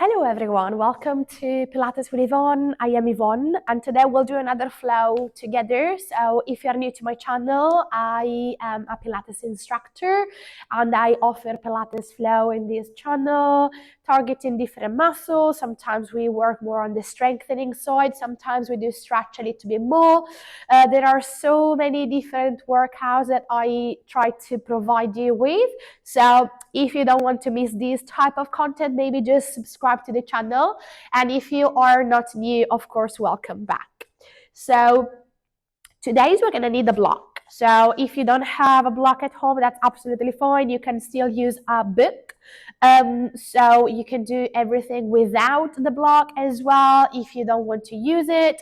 Hello everyone, welcome to Pilates with Yvonne. I am Yvonne and today we'll do another flow together. So if you're new to my channel, I am a Pilates instructor and I offer Pilates flow in this channel, targeting different muscles. Sometimes we work more on the strengthening side, sometimes we do stretch a little bit more. There are so many different workouts that I try to provide you with. So if you don't want to miss this type of content, maybe just subscribe to the channel. And if you are not new, of course, welcome back. So today we're going to need a block. So if you don't have a block at home, that's absolutely fine. You can still use a book. So you can do everything without the block as well if you don't want to use it.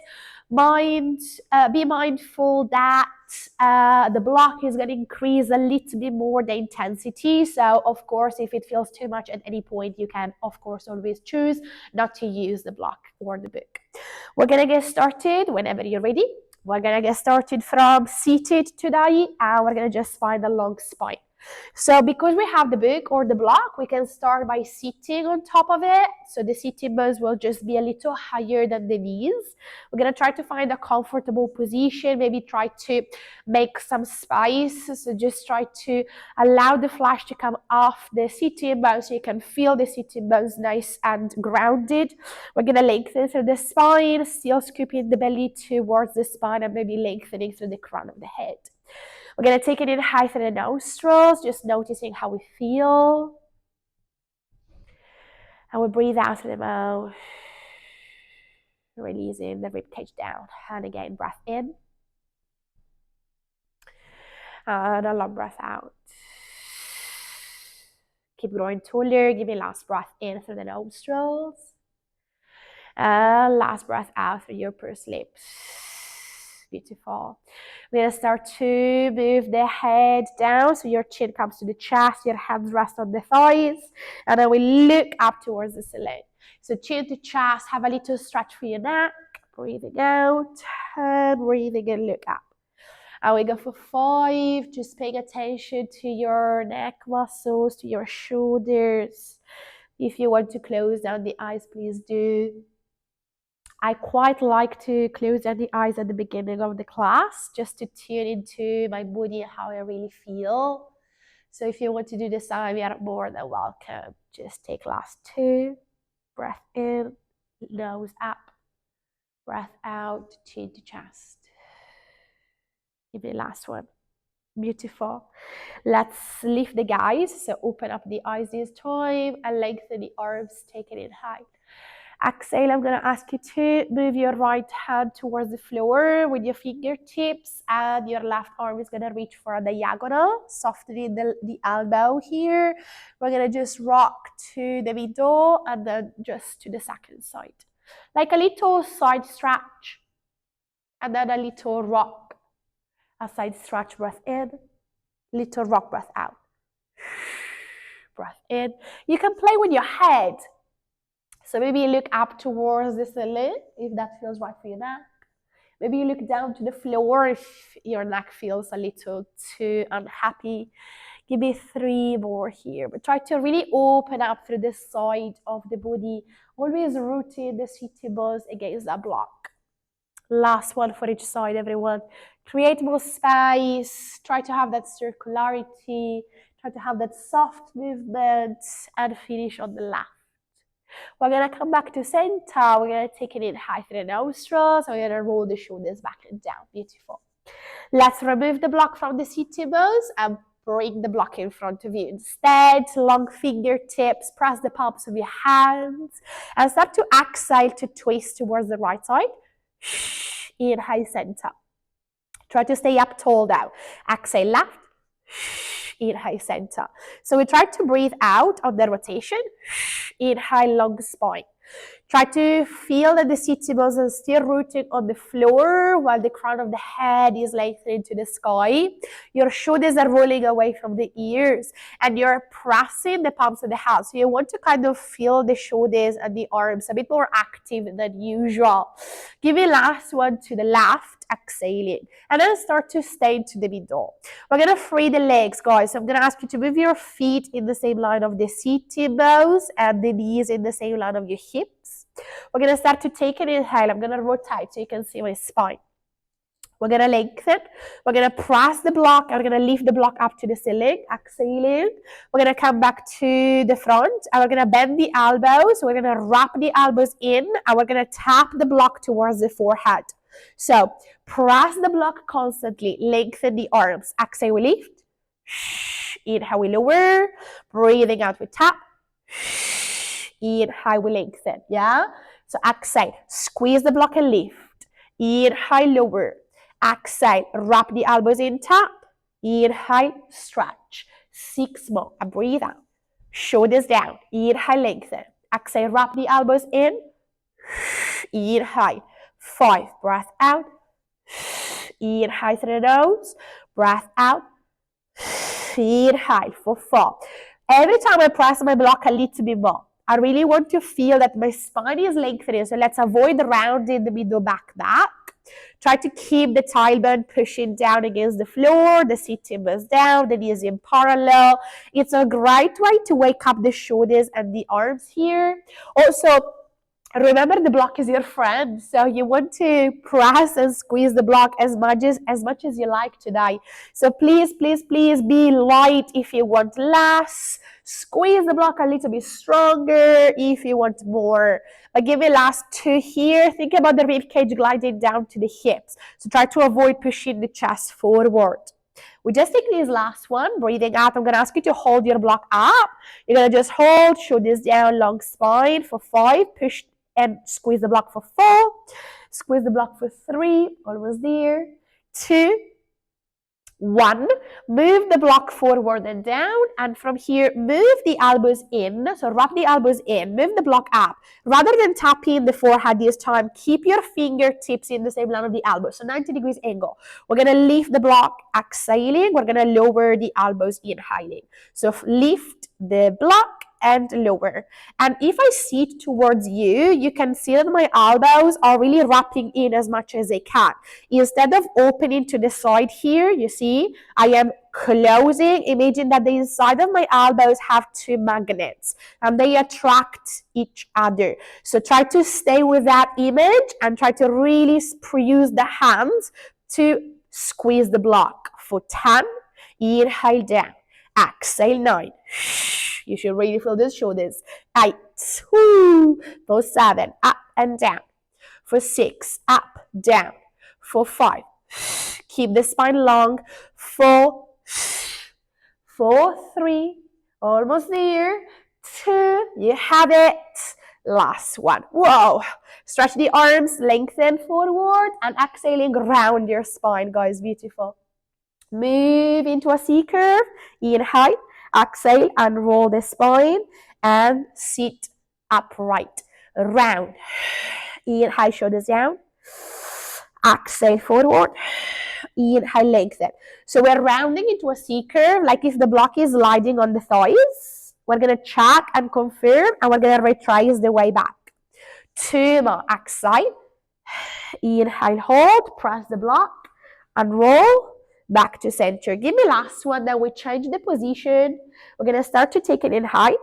Be mindful that the block is going to increase a little bit more the intensity. So of course, if it feels too much at any point, you can of course always choose not to use the block or the book. We're going to get started whenever you're ready. We're going to get started from seated today, and we're going to just find a long spine. So because we have the book or the block, we can start by sitting on top of it. So the sitting bones will just be a little higher than the knees. We're going to try to find a comfortable position, maybe try to make some space. So just try to allow the flesh to come off the sitting bones so you can feel the sitting bones nice and grounded. We're going to lengthen through the spine, still scooping the belly towards the spine and maybe lengthening through the crown of the head. We're going to take it in high through the nostrils, just noticing how we feel. And we breathe out through the mouth, releasing the ribcage down. And again, breath in. And a long breath out. Keep growing taller. Give me last breath in through the nostrils. And last breath out through your pursed lips. Beautiful. We're going to start to move the head down so your chin comes to the chest, your hands rest on the thighs, and then we look up towards the ceiling. So chin to chest, have a little stretch for your neck, breathing out, and breathing in, look up. And we go for 5, just paying attention to your neck muscles, to your shoulders. If you want to close down the eyes, please do. I quite like to close down the eyes at the beginning of the class just to tune into my body and how I really feel. So if you want to do the same, you're more than welcome. Just take last 2. Breath in, nose up. Breath out, chin to chest. Give me the last one. Beautiful. Let's lift the gaze. So open up the eyes this time and lengthen the arms, take it in high. Exhale, I'm going to ask you to move your right hand towards the floor with your fingertips, and your left arm is going to reach for a diagonal, softening the elbow here. We're going to just rock to the middle and then just to the second side. Like a little side stretch and then a little rock. A side stretch, breath in, little rock, breath out. Breath in. You can play with your head. So maybe you look up towards the ceiling if that feels right for your neck. Maybe you look down to the floor if your neck feels a little too unhappy. Give me 3 more here. But try to really open up through the side of the body. Always rooting the sitting bones against that block. Last one for each side, everyone. Create more space. Try to have that circularity. Try to have that soft movement and finish on the left. We're going to come back to center. We're going to take it in high through the nostrils. We're going to roll the shoulders back and down. Beautiful. Let's remove the block from the sitting bones and bring the block in front of you. Instead, long fingertips, press the palms of your hands and start to exhale to twist towards the right side. Inhale, center. Try to stay up tall now. Exhale, left. Inhale, center. So we try to breathe out on the rotation. Inhale, long spine. Try to feel that the seated bones are still rooting on the floor while the crown of the head is lengthening to the sky. Your shoulders are rolling away from the ears and you're pressing the palms of the hands. So you want to kind of feel the shoulders and the arms a bit more active than usual. Give a last one to the left, exhaling, and then start to stay into the middle. We're going to free the legs, guys. So I'm going to ask you to move your feet in the same line of the seated bones and the knees in the same line of your hips. We're going to start to take an inhale. I'm going to rotate so you can see my spine. We're going to lengthen. We're going to press the block. And we're going to lift the block up to the ceiling. Exhaling. We're going to come back to the front. And we're going to bend the elbows. We're going to wrap the elbows in. And we're going to tap the block towards the forehead. So press the block constantly. Lengthen the arms. Exhale, we lift. Inhale, we lower. Breathing out, we tap. Inhale, we lengthen. Yeah? So exhale. Squeeze the block and lift. Inhale, lower. Exhale, wrap the elbows in, tap. Inhale, stretch. 6 more. And breathe out. Shoulders down. Inhale, lengthen. Exhale, wrap the elbows in. Inhale. 5. Breath out. Inhale through the nose. Breath out. Inhale for 4. Every time I press my block a little bit more, I really want to feel that my spine is lengthening. So let's avoid rounding the middle back. Try to keep the tailbone pushing down against the floor, the sitting bones down, the knees in parallel. It's a great way to wake up the shoulders and the arms here. Also, remember the block is your friend, so you want to press and squeeze the block as much as you like today. So please, please, please be light if you want less. Squeeze the block a little bit stronger if you want more. But give it last 2 here. Think about the rib cage gliding down to the hips. So try to avoid pushing the chest forward. We just take this last one, breathing out. I'm going to ask you to hold your block up. You're going to just hold, shoulders down, long spine for 5. Push and squeeze the block for 4. Squeeze the block for 3. Almost there. 2. 1. Move the block forward and down, and from here move the elbows in. So wrap the elbows in, move the block up. Rather than tapping the forehead this time, keep your fingertips in the same line of the elbow, so 90 degrees angle. We're going to lift the block, exhaling. We're going to lower the elbows, inhaling. So lift the block and lower. And if I sit towards you, you can see that my elbows are really wrapping in as much as I can. Instead of opening to the side here, you see, I am closing. Imagine that the inside of my elbows have 2 magnets and they attract each other. So try to stay with that image and try to really use the hands to squeeze the block for 10. Inhale down. Exhale 9. You should really feel those shoulders. 8. For 7. Up and down. For 6. Up, down. For 5. Keep the spine long. 4. 3. Almost there. 2. You have it. Last one. Whoa. Stretch the arms. Lengthen forward. And exhaling, round your spine, guys. Beautiful. Move into a C curve. Inhale. Exhale and roll the spine and sit upright. Round. Inhale, shoulders down. Exhale, forward. Inhale, lengthen. So we're rounding into a C curve, like if the block is lying on the thighs. We're going to check and confirm, and we're going to retrace the way back. 2 more. Exhale. Inhale, hold. Press the block and roll. Back to center. Give me last one. Then we change the position. We're going to start to take an inhale.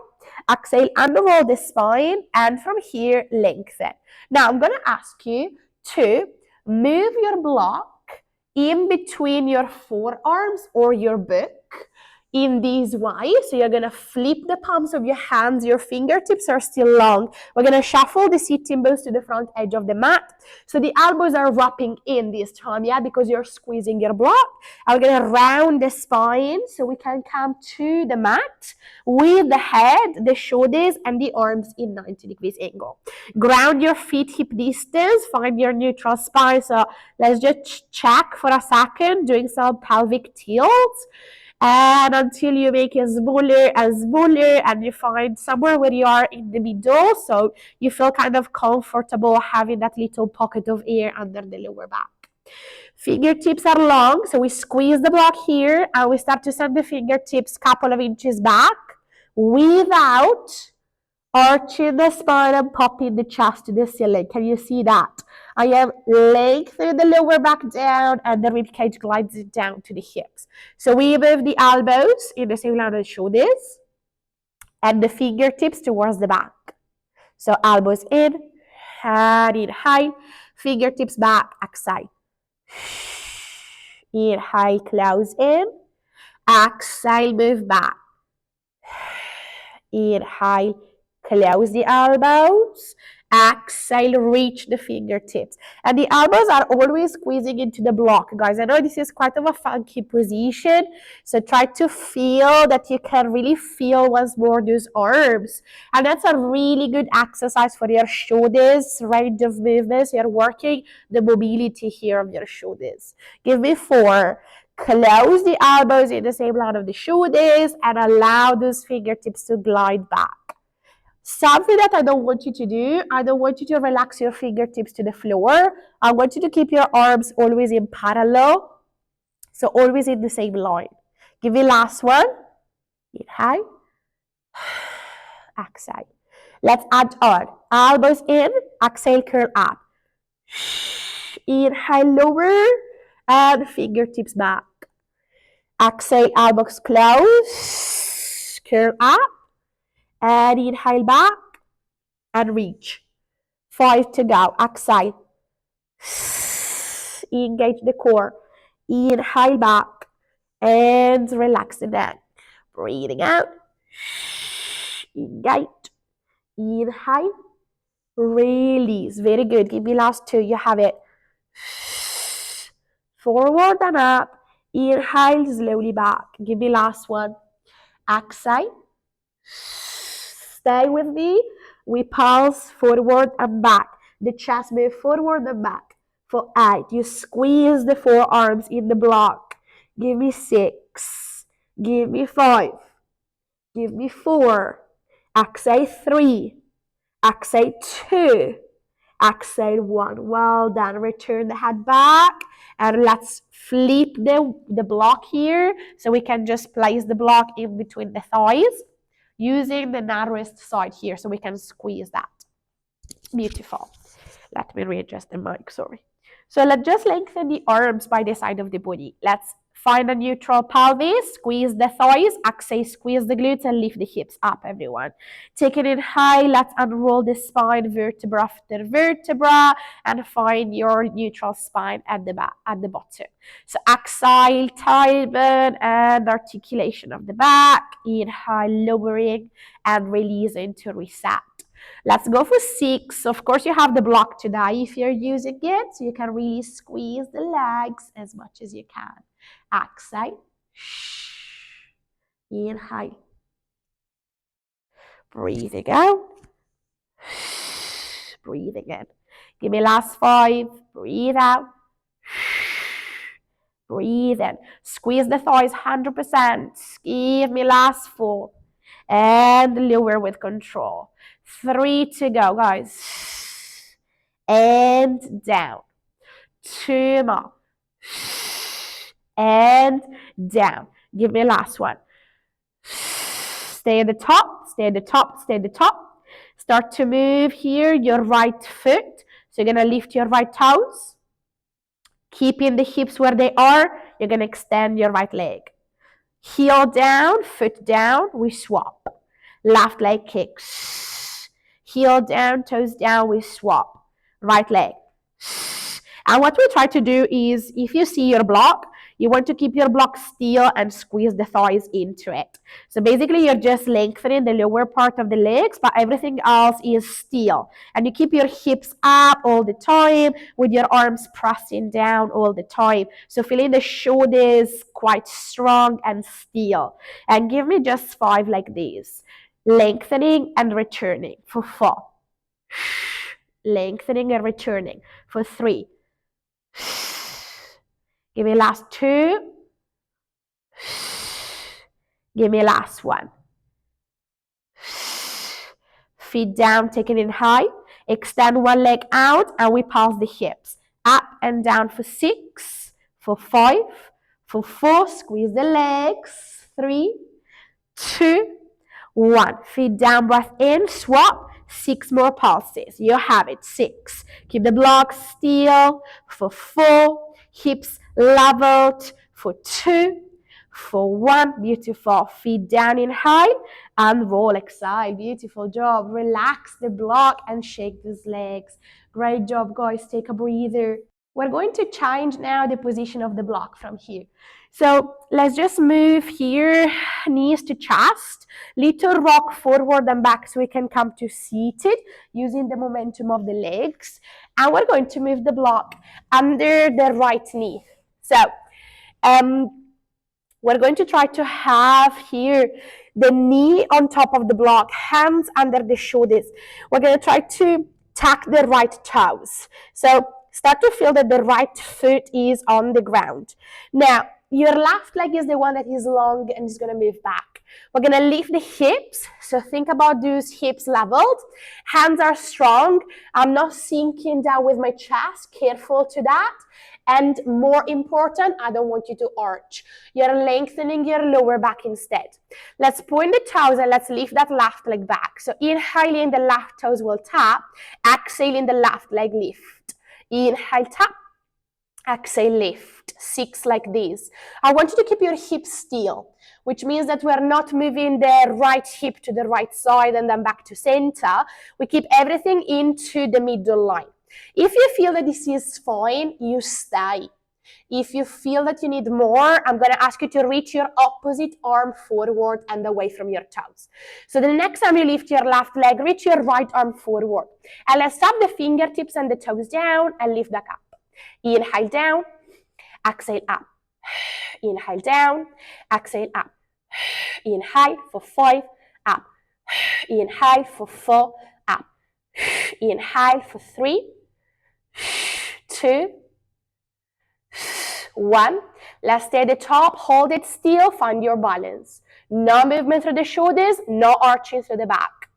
Exhale and roll the spine. And from here, lengthen. Now, I'm going to ask you to move your block in between your forearms or your book in this way. So you're going to flip the palms of your hands. Your fingertips are still long. We're going to shuffle the sitting bones to the front edge of the mat. So the elbows are wrapping in this time, yeah, because you're squeezing your block. And we're going to round the spine so we can come to the mat with the head, the shoulders, and the arms in 90 degrees angle. Ground your feet hip distance. Find your neutral spine. So let's just check for a second, doing some pelvic tilts. And until you make it smaller and smaller, and you find somewhere where you are in the middle, so you feel kind of comfortable having that little pocket of air under the lower back. Fingertips are long, so we squeeze the block here and we start to send the fingertips a couple of inches back without arching the spine and popping the chest to the ceiling. Can you see that? I am lengthening the lower back down and the ribcage glides down to the hips. So we move the elbows in the same line as shoulders and the fingertips towards the back. So elbows in, head in high, fingertips back, exhale. Inhale, close in. Exhale, move back. Inhale, close the elbows. Exhale, reach the fingertips. And the elbows are always squeezing into the block, guys. I know this is quite of a funky position, so try to feel that you can really feel once more those arms. And that's a really good exercise for your shoulders, range of movements. You're working the mobility here of your shoulders. Give me 4. Close the elbows in the same line of the shoulders and allow those fingertips to glide back. Something that I don't want you to do, I don't want you to relax your fingertips to the floor. I want you to keep your arms always in parallel, so always in the same line. Give me last one. Inhale. Exhale. Let's add on. Elbows in, exhale, curl up. Inhale, lower, and fingertips back. Exhale, elbows close, curl up, and inhale back, and reach. 5 to go. Exhale. Engage the core. Inhale back, and relax the neck. Breathing out. Engage. Inhale. Release. Very good. Give me last 2. You have it. Forward and up. Inhale, slowly back. Give me last one. Exhale. Stay with me. We pulse forward and back. The chest move forward and back. For 8, you squeeze the forearms in the block. Give me 6. Give me 5. Give me 4. Exhale 3. Exhale 2. Exhale 1. Well done. Return the head back. And let's flip the block here, so we can just place the block in between the thighs using the narrowest side here, so we can squeeze that. Beautiful. Let me readjust the mic, sorry. So let's just lengthen the arms by the side of the body. Let's find a neutral pelvis, squeeze the thighs, exhale, squeeze the glutes, and lift the hips up, everyone. Take it in high, let's unroll the spine vertebra after vertebra, and find your neutral spine at the back, at the bottom. So exhale, tailbone and articulation of the back. Inhale, lowering and releasing to reset. Let's go for 6. Of course, you have the block today if you're using it, so you can really squeeze the legs as much as you can. Exhale. Inhale. Breathing out. Breathing in. Give me last 5. Breathe out. Breathe in. Squeeze the thighs 100%. Give me last 4. And lower with control. 3 to go, guys. And down. 2 more. And down. Give me last one. Stay at the top, stay at the top, stay at the top. Start to move here your right foot. So you're going to lift your right toes. Keeping the hips where they are, you're going to extend your right leg. Heel down, foot down, we swap. Left leg kicks. Heel down, toes down, we swap. Right leg. And what we try to do is, if you see your block, you want to keep your block still and squeeze the thighs into it. So basically, you're just lengthening the lower part of the legs, but everything else is still. And you keep your hips up all the time with your arms pressing down all the time. So feeling the shoulders quite strong and still. And give me just 5 like this. Lengthening and returning for 4. Lengthening and returning for 3. Give me last 2. Give me a last one. Feet down, taking it high. Extend one leg out and we pulse the hips. Up and down for 6, for 5, for 4. Squeeze the legs. 3, 2, 1. Feet down, breath in, swap. 6 more pulses. You have it. 6. Keep the block still. For 4. Hips leveled. For 2. For 1. Beautiful. Feet down in high and roll. Exhale. Beautiful job. Relax the block and shake those legs. Great job, guys. Take a breather. We're going to change now the position of the block from here. So let's just move here, knees to chest, little rock forward and back so we can come to seated using the momentum of the legs. And we're going to move the block under the right knee. So we're going to try to have here the knee on top of the block, hands under the shoulders. We're going to try to tuck the right toes. So start to feel that the right foot is on the ground. Now, your left leg is the one that is long and is going to move back. We're going to lift the hips. So think about those hips leveled. Hands are strong. I'm not sinking down with my chest. Careful to that. And more important, I don't want you to arch. You're lengthening your lower back instead. Let's point the toes and let's lift that left leg back. So inhaling, the left toes will tap. Exhaling, the left leg lift. Inhale, tap. Exhale, lift. 6 like this. I want you to keep your hips still, which means that we're not moving the right hip to the right side and then back to center. We keep everything into the middle line. If you feel that this is fine, you stay. If you feel that you need more, I'm going to ask you to reach your opposite arm forward and away from your toes. So the next time you lift your left leg, reach your right arm forward. And let's tap the fingertips and the toes down and lift back up. Inhale down, exhale up. Inhale down, exhale up. Inhale for 5, up. Inhale for 4, up. Inhale for 3, 2, 1. Let's stay at the top, hold it still, find your balance. No movement through the shoulders, no arching through the back.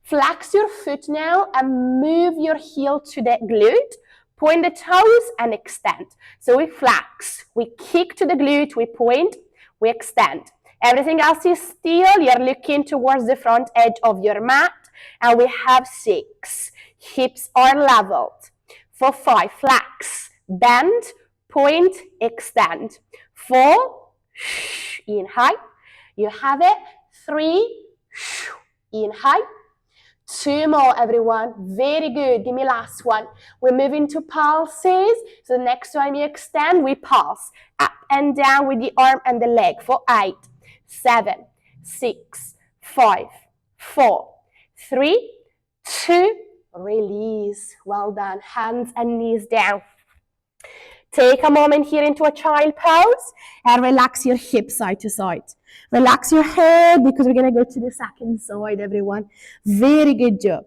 Flex your foot now and move your heel to the glute. Point the toes and extend. So we flex, we kick to the glute, we point, we extend. Everything else is still, you're looking towards the front edge of your mat. And we have 6. Hips are leveled. For 5, flex, bend, point, extend. 4, inhale. You have it. 3, inhale. 2 more, everyone. Very good. Give me last one. We're moving to pulses. So next time you extend, we pulse. Up and down with the arm and the leg for 8, 7, 6, 5, 4, 3, 2, release. Well done. Hands and knees down. Take a moment here into a child pose and relax your hips side to side. Relax your head because we're going to go to the second side, everyone. Very good job.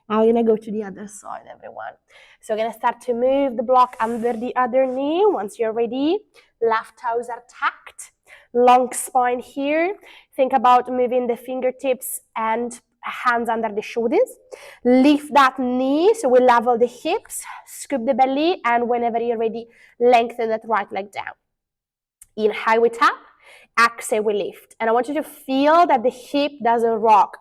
Now we're going to go to the other side, everyone. So we're going to start to move the block under the other knee. Once you're ready, left toes are tucked. Long spine here. Think about moving the fingertips and hands under the shoulders. Lift that knee so we level the hips. Scoop the belly, and whenever you're ready, lengthen that right leg down. Inhale, we tap. Exhale, we lift. And I want you to feel that the hip doesn't rock.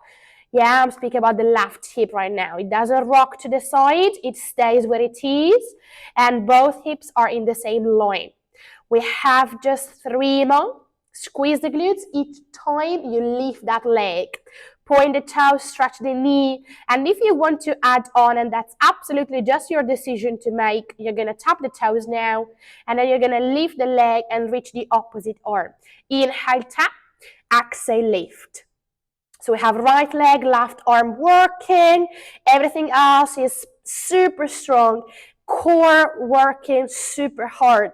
Yeah, I'm speaking about the left hip right now. It doesn't rock to the side. It stays where it is. And both hips are in the same line. We have just 3 more. Squeeze the glutes. Each time you lift that leg. Point the toes, stretch the knee. And if you want to add on, and that's absolutely just your decision to make, you're going to tap the toes now. And then you're going to lift the leg and reach the opposite arm. Inhale, tap. Exhale, lift. So we have right leg, left arm working. Everything else is super strong. Core working super hard.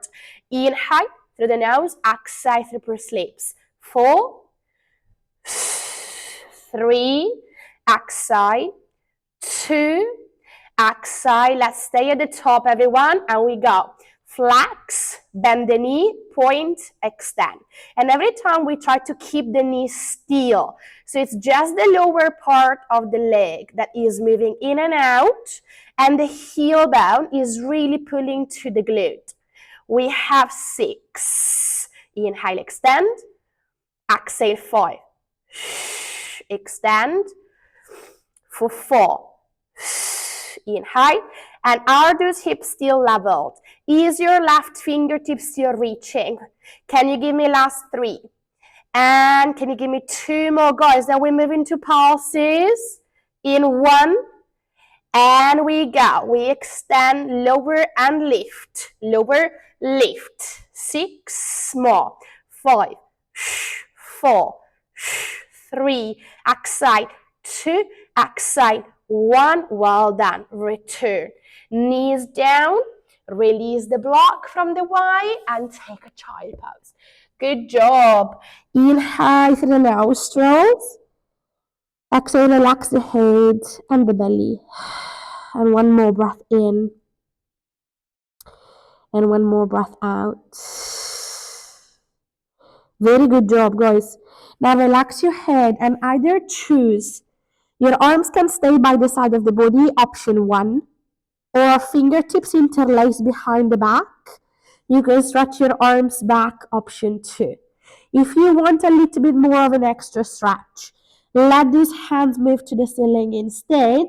Inhale through the nose. Exhale through pursed lips. 4, 3, exhale, 2, exhale. Let's stay at the top, everyone, and we go. flex, bend the knee, point, extend. And every time we try to keep the knee still. So it's just the lower part of the leg that is moving in and out, and the heel bone is really pulling to the glute. We have 6. Inhale, extend. Exhale, 5. Extend for 4. Inhale, and are those hips still leveled? Is your left fingertip still reaching? Can you give me last 3? And can you give me 2 more, guys? Then we move into pulses in 1, and we go. We extend, lower and lift, lower, lift. 6 more. 5, 4, 3, exhale, 2, exhale, 1, well done. Return. Knees down, release the block from the Y, and take a child pose. Good job. Inhale through the nostrils. Exhale, relax the head and the belly. And one more breath in. And one more breath out. Very good job, guys. Now relax your head and either choose. Your arms can stay by the side of the body, option 1, or fingertips interlaced behind the back. You can stretch your arms back, option 2. If you want a little bit more of an extra stretch, let these hands move to the ceiling instead,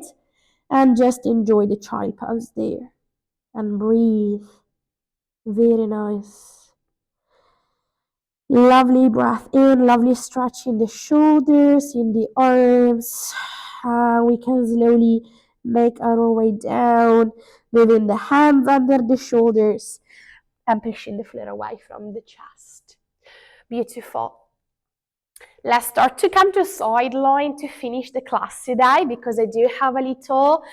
and just enjoy the child pose there. And breathe. Very nice. Lovely breath in, lovely stretch in the shoulders, in the arms. We can slowly make our way down, moving the hands under the shoulders and pushing the floor away from the chest. Beautiful. Let's start to come to sideline to finish the class today, because I do have a little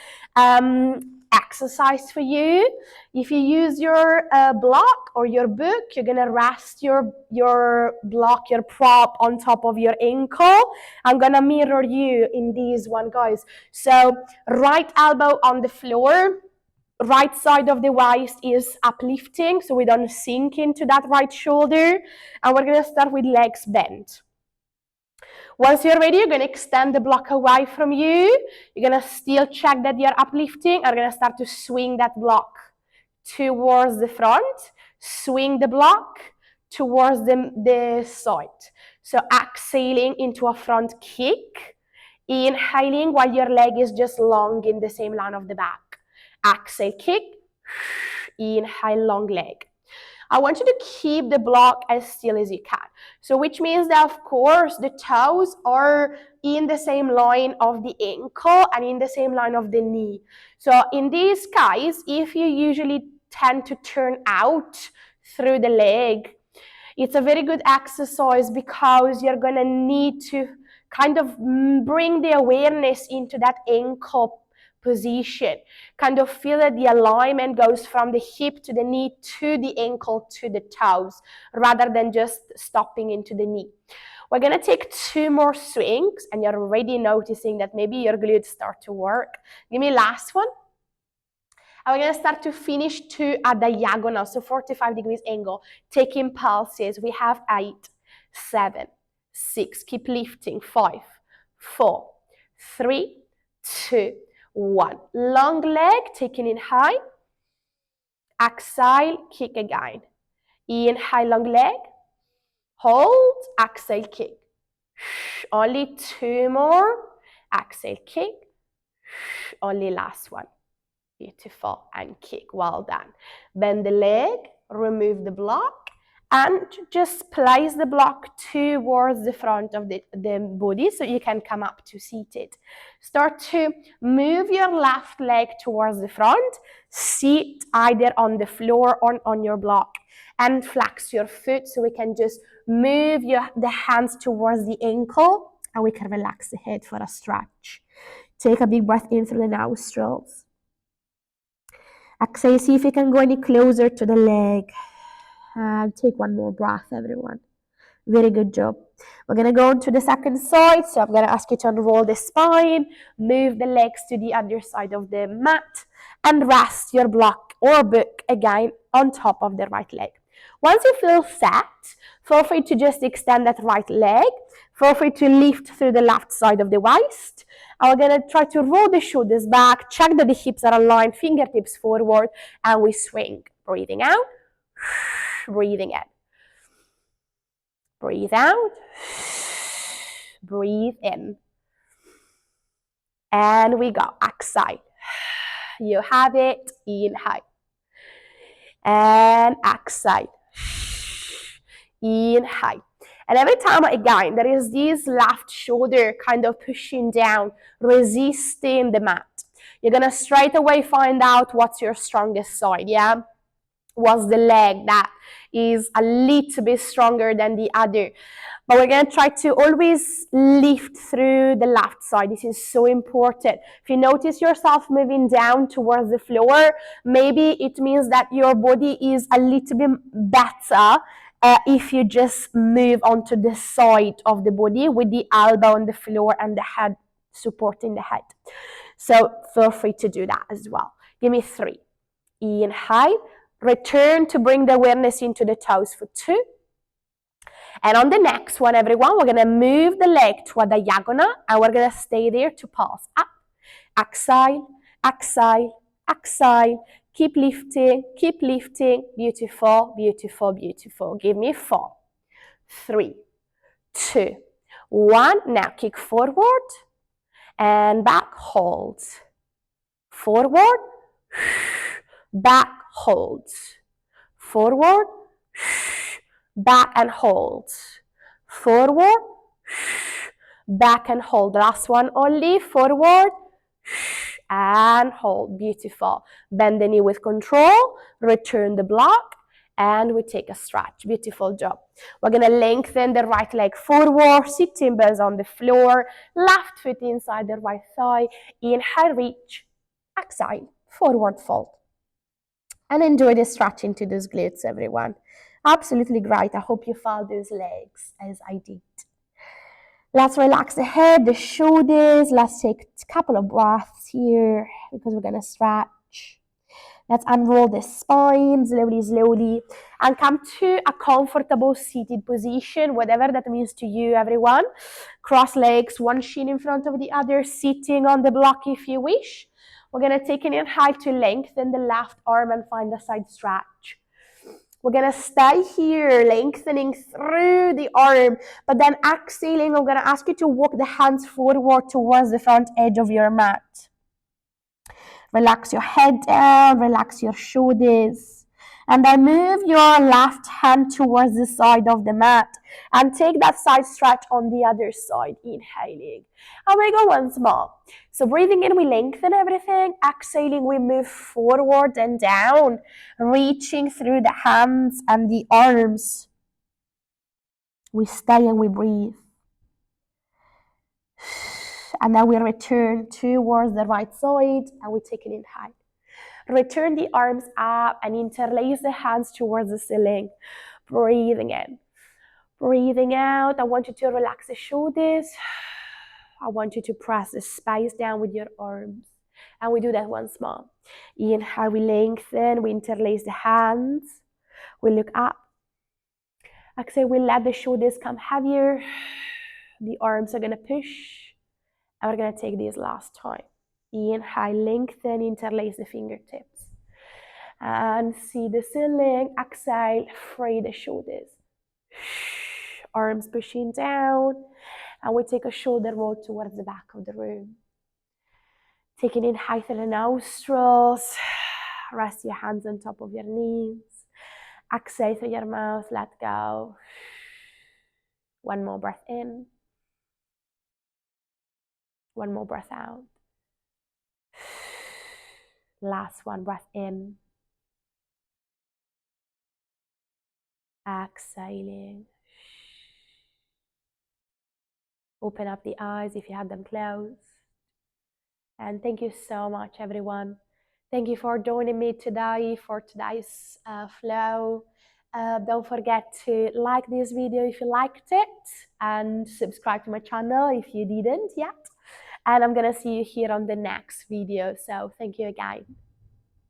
exercise for you. If you use your block or your book, you're gonna rest your block, your prop on top of your ankle. I'm gonna mirror you in these one, guys. So right elbow on the floor, right side of the waist is uplifting, so we don't sink into that right shoulder. And we're gonna start with legs bent. Once you're ready, you're going to extend the block away from you. You're going to still check that you're uplifting. And you're going to start to swing that block towards the front. Swing the block towards the side. So exhaling into a front kick. Inhaling while your leg is just long in the same line of the back. Exhale, kick. Inhale, long leg. I want you to keep the block as still as you can. So which means that, of course, the toes are in the same line of the ankle and in the same line of the knee. So in this case, if you usually tend to turn out through the leg, it's a very good exercise, because you're going to need to kind of bring the awareness into that ankle position. Kind of feel that the alignment goes from the hip to the knee to the ankle to the toes, rather than just stopping into the knee. We're going to take 2 more swings, and you're already noticing that maybe your glutes start to work. Give me last one. And we're going to start to finish to a diagonal, so 45 degrees angle, taking pulses. We have 8, 7, 6, keep lifting, 5, 4, 3, 2, 1. Long leg, taking in high. Exhale, kick again. Inhale, long leg. Hold, exhale, kick. Only 2 more. Exhale, kick. Only last one. Beautiful. And kick. Well done. Bend the leg, remove the block, and just place the block towards the front of the body so you can come up to seated. Start to move your left leg towards the front. Sit either on the floor or on your block, and flex your foot so we can just move the hands towards the ankle, and we can relax the head for a stretch. Take a big breath in through the nostrils. Exhale, see if you can go any closer to the leg. And take one more breath, everyone. Very good job. We're going to go to the second side. So I'm going to ask you to unroll the spine, move the legs to the other side of the mat, and rest your block or book again on top of the right leg. Once you feel set, feel free to just extend that right leg. Feel free to lift through the left side of the waist. And we're going to try to roll the shoulders back, check that the hips are aligned, fingertips forward, and we swing. Breathing out, breathing in. Breathe out, breathe in. And we go. Exhale. You have it. Inhale. And exhale. Inhale. And every time, again, there is this left shoulder kind of pushing down, resisting the mat. You're going to straight away find out what's your strongest side, yeah? What's the leg that is a little bit stronger than the other. But we're going to try to always lift through the left side. This is so important. If you notice yourself moving down towards the floor, maybe it means that your body is a little bit better if you just move onto the side of the body with the elbow on the floor and the head supporting the head. So feel free to do that as well. Give me 3. Inhale. Return to bring the awareness into the toes for 2. And on the next one, everyone, we're going to move the leg to a diagonal and we're going to stay there to pause. Up, exhale, exhale, exhale. Keep lifting, keep lifting. Beautiful, beautiful, beautiful. Give me 4, 3, 2, 1. Now kick forward and back, hold. Forward, back, hold. Forward, back and hold. Forward, back and hold. Last one only. Forward and hold. Beautiful. Bend the knee with control. Return the block. And we take a stretch. Beautiful job. We're going to lengthen the right leg forward. Sit timbers on the floor. Left foot inside the right thigh. Inhale, reach. Exhale. Forward fold. And enjoy the stretch into those glutes, everyone. Absolutely great. I hope you felt those legs as I did. Let's relax the head, the shoulders. Let's take a couple of breaths here because we're going to stretch. Let's unroll the spine slowly, slowly, and come to a comfortable seated position, whatever that means to you, everyone. Cross legs, one shin in front of the other, sitting on the block if you wish. We're going to take an inhale to lengthen the left arm and find a side stretch. We're going to stay here, lengthening through the arm, but then exhaling, I'm going to ask you to walk the hands forward towards the front edge of your mat. Relax your head down, relax your shoulders, and then move your left hand towards the side of the mat and take that side stretch on the other side, inhaling. And we go once more. So breathing in, we lengthen everything. Exhaling, we move forward and down, reaching through the hands and the arms. We stay and we breathe. And then we return towards the right side and we take an inhale. Return the arms up and interlace the hands towards the ceiling. Breathing in. Breathing out. I want you to relax the shoulders. I want you to press the space down with your arms. And we do that once more. Inhale, we lengthen, we interlace the hands. We look up. Exhale, we let the shoulders come heavier. The arms are going to push. And we're going to take this last time. Inhale, lengthen, interlace the fingertips. And see the ceiling. Exhale, free the shoulders. Arms pushing down. And we take a shoulder roll towards the back of the room. Take an inhale through the nostrils. Rest your hands on top of your knees. Exhale through your mouth. Let go. One more breath in. One more breath out. Last one, breath in. Exhaling. Open up the eyes if you have them closed. And thank you so much, everyone. Thank you for joining me today for today's flow. Don't forget to like this video if you liked it and subscribe to my channel if you didn't yet. And I'm going to see you here on the next video. So thank you again.